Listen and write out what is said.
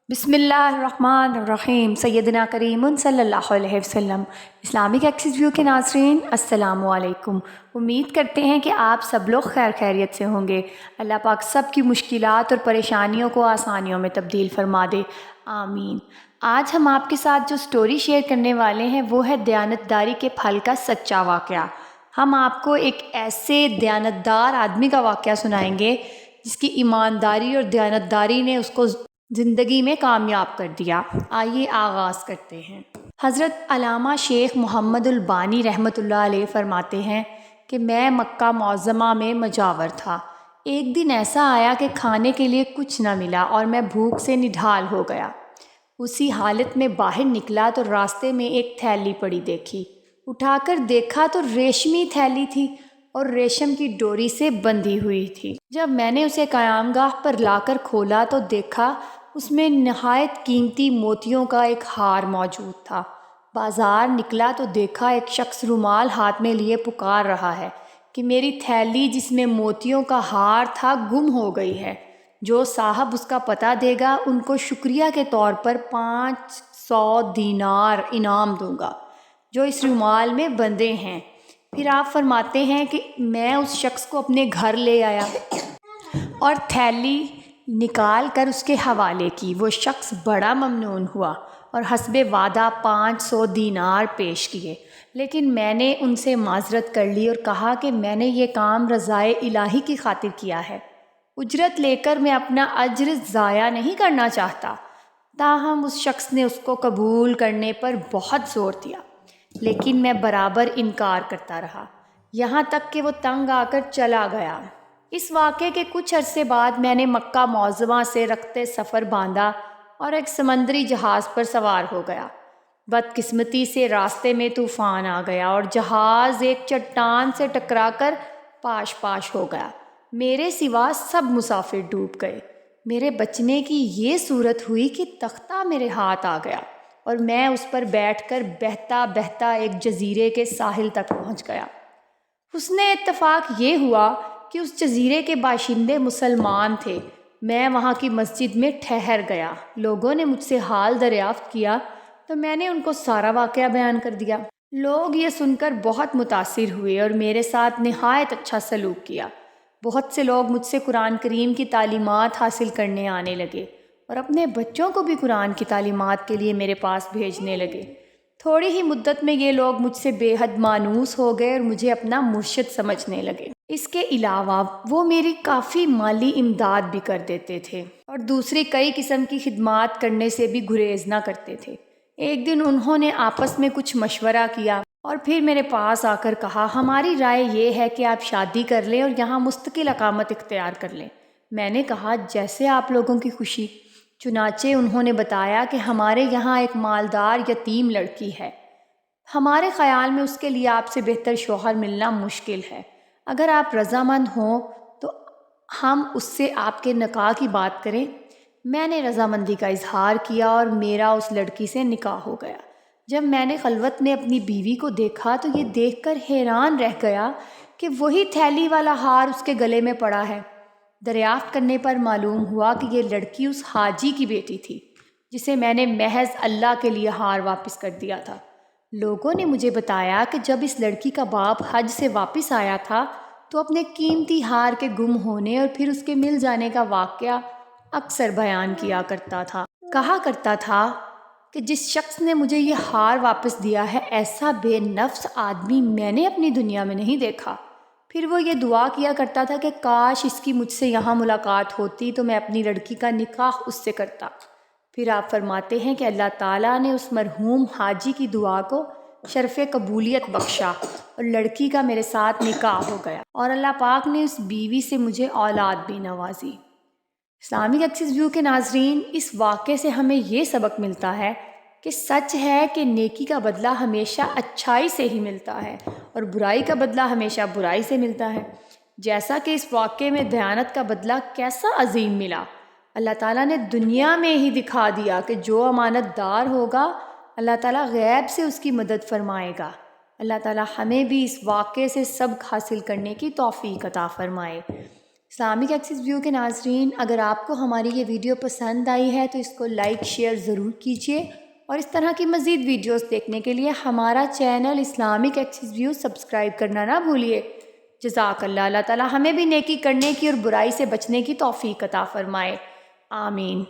بسم اللہ الرحمن الرحیم سیدنا کریم صلی اللہ علیہ وسلم۔ اسلامک ایکسس ویو کے ناظرین السلام علیکم۔ امید کرتے ہیں کہ آپ سب لوگ خیر خیریت سے ہوں گے۔ اللہ پاک سب کی مشکلات اور پریشانیوں کو آسانیوں میں تبدیل فرما دے، آمین۔ آج ہم آپ کے ساتھ جو سٹوری شیئر کرنے والے ہیں وہ ہے دیانتداری کے پھل کا سچا واقعہ۔ ہم آپ کو ایک ایسے دیانتدار آدمی کا واقعہ سنائیں گے جس کی ایمانداری اور دیانتداری نے اس کو زندگی میں کامیاب کر دیا۔ آئیے آغاز کرتے ہیں۔ حضرت علامہ شیخ محمد البانی رحمۃ اللہ علیہ فرماتے ہیں کہ میں مکہ معظمہ میں مجاور تھا۔ ایک دن ایسا آیا کہ کھانے کے لیے کچھ نہ ملا اور میں بھوک سے نڈھال ہو گیا۔ اسی حالت میں باہر نکلا تو راستے میں ایک تھیلی پڑی دیکھی۔ اٹھا کر دیکھا تو ریشمی تھیلی تھی اور ریشم کی ڈوری سے بندھی ہوئی تھی۔ جب میں نے اسے قیام گاہ پر لا کر کھولا تو دیکھا اس میں نہایت قیمتی موتیوں کا ایک ہار موجود تھا۔ بازار نکلا تو دیکھا ایک شخص رومال ہاتھ میں لیے پکار رہا ہے کہ میری تھیلی جس میں موتیوں کا ہار تھا گم ہو گئی ہے۔ جو صاحب اس کا پتہ دے گا ان کو شکریہ کے طور پر 500 دینار انعام دوں گا جو اس رومال میں بندھے ہیں۔ پھر آپ فرماتے ہیں کہ میں اس شخص کو اپنے گھر لے آیا اور تھیلی نکال کر اس کے حوالے کی۔ وہ شخص بڑا ممنون ہوا اور حسب وعدہ 500 دینار پیش کیے، لیکن میں نے ان سے معذرت کر لی اور کہا کہ میں نے یہ کام رضائے الہی کی خاطر کیا ہے، اجرت لے کر میں اپنا اجر ضائع نہیں کرنا چاہتا۔ تاہم اس شخص نے اس کو قبول کرنے پر بہت زور دیا، لیکن میں برابر انکار کرتا رہا، یہاں تک کہ وہ تنگ آ کر چلا گیا۔ اس واقعے کے کچھ عرصے بعد میں نے مکہ معظمہ سے رخت سفر باندھا اور ایک سمندری جہاز پر سوار ہو گیا۔ بدقسمتی سے راستے میں طوفان آ گیا اور جہاز ایک چٹان سے ٹکرا کر پاش پاش ہو گیا۔ میرے سوا سب مسافر ڈوب گئے۔ میرے بچنے کی یہ صورت ہوئی کہ تختہ میرے ہاتھ آ گیا اور میں اس پر بیٹھ کر بہتا بہتا ایک جزیرے کے ساحل تک پہنچ گیا۔ حسن اتفاق یہ ہوا کہ اس جزیرے کے باشندے مسلمان تھے۔ میں وہاں کی مسجد میں ٹھہر گیا۔ لوگوں نے مجھ سے حال دریافت کیا تو میں نے ان کو سارا واقعہ بیان کر دیا۔ لوگ یہ سن کر بہت متاثر ہوئے اور میرے ساتھ نہایت اچھا سلوک کیا۔ بہت سے لوگ مجھ سے قرآن کریم کی تعلیمات حاصل کرنے آنے لگے اور اپنے بچوں کو بھی قرآن کی تعلیمات کے لیے میرے پاس بھیجنے لگے۔ تھوڑی ہی مدت میں یہ لوگ مجھ سے بے حد مانوس ہو گئے اور مجھے اپنا مرشد سمجھنے لگے۔ اس کے علاوہ وہ میری کافی مالی امداد بھی کر دیتے تھے اور دوسری کئی قسم کی خدمات کرنے سے بھی گریز نہ کرتے تھے۔ ایک دن انہوں نے آپس میں کچھ مشورہ کیا اور پھر میرے پاس آ کر کہا، ہماری رائے یہ ہے کہ آپ شادی کر لیں اور یہاں مستقل اقامت اختیار کر لیں۔ میں نے کہا جیسے آپ لوگوں کی خوشی۔ چنانچہ انہوں نے بتایا کہ ہمارے یہاں ایک مالدار یتیم لڑکی ہے، ہمارے خیال میں اس کے لیے آپ سے بہتر شوہر ملنا مشکل ہے۔ اگر آپ رضامند ہوں تو ہم اس سے آپ کے نکاح کی بات کریں۔ میں نے رضامندی کا اظہار کیا اور میرا اس لڑکی سے نکاح ہو گیا۔ جب میں نے خلوت میں اپنی بیوی کو دیکھا تو یہ دیکھ کر حیران رہ گیا کہ وہی تھیلی والا ہار اس کے گلے میں پڑا ہے۔ دریافت کرنے پر معلوم ہوا کہ یہ لڑکی اس حاجی کی بیٹی تھی جسے میں نے محض اللہ کے لیے ہار واپس کر دیا تھا۔ لوگوں نے مجھے بتایا کہ جب اس لڑکی کا باپ حج سے واپس آیا تھا تو اپنے قیمتی ہار کے گم ہونے اور پھر اس کے مل جانے کا واقعہ اکثر بیان کیا کرتا تھا۔ کہا کرتا تھا کہ جس شخص نے مجھے یہ ہار واپس دیا ہے ایسا بے نفس آدمی میں نے اپنی دنیا میں نہیں دیکھا۔ پھر وہ یہ دعا کیا کرتا تھا کہ کاش اس کی مجھ سے یہاں ملاقات ہوتی تو میں اپنی لڑکی کا نکاح اس سے کرتا۔ پھر آپ فرماتے ہیں کہ اللہ تعالیٰ نے اس مرحوم حاجی کی دعا کو شرف قبولیت بخشا اور لڑکی کا میرے ساتھ نکاح ہو گیا اور اللہ پاک نے اس بیوی سے مجھے اولاد بھی نوازی۔ اسلامک ایکسس ویو کے ناظرین، اس واقعے سے ہمیں یہ سبق ملتا ہے کہ سچ ہے کہ نیکی کا بدلہ ہمیشہ اچھائی سے ہی ملتا ہے اور برائی کا بدلہ ہمیشہ برائی سے ملتا ہے۔ جیسا کہ اس واقعے میں دیانت کا بدلہ کیسا عظیم ملا۔ اللہ تعالیٰ نے دنیا میں ہی دکھا دیا کہ جو امانت دار ہوگا اللہ تعالیٰ غیب سے اس کی مدد فرمائے گا۔ اللہ تعالیٰ ہمیں بھی اس واقعے سے سبق حاصل کرنے کی توفیق عطا فرمائے۔ اسلامک ایکسس ویو کے ناظرین، اگر آپ کو ہماری یہ ویڈیو پسند آئی ہے تو اس کو لائک شیئر ضرور کیجیے، اور اس طرح کی مزید ویڈیوز دیکھنے کے لیے ہمارا channel Islamic Access View subscribe کرنا نہ بھولیے۔ جزاک اللہ، اللہ تعالی ہمیں بھی نیکی کرنے کی اور برائی سے بچنے کی توفیق عطا فرمائے، آمین۔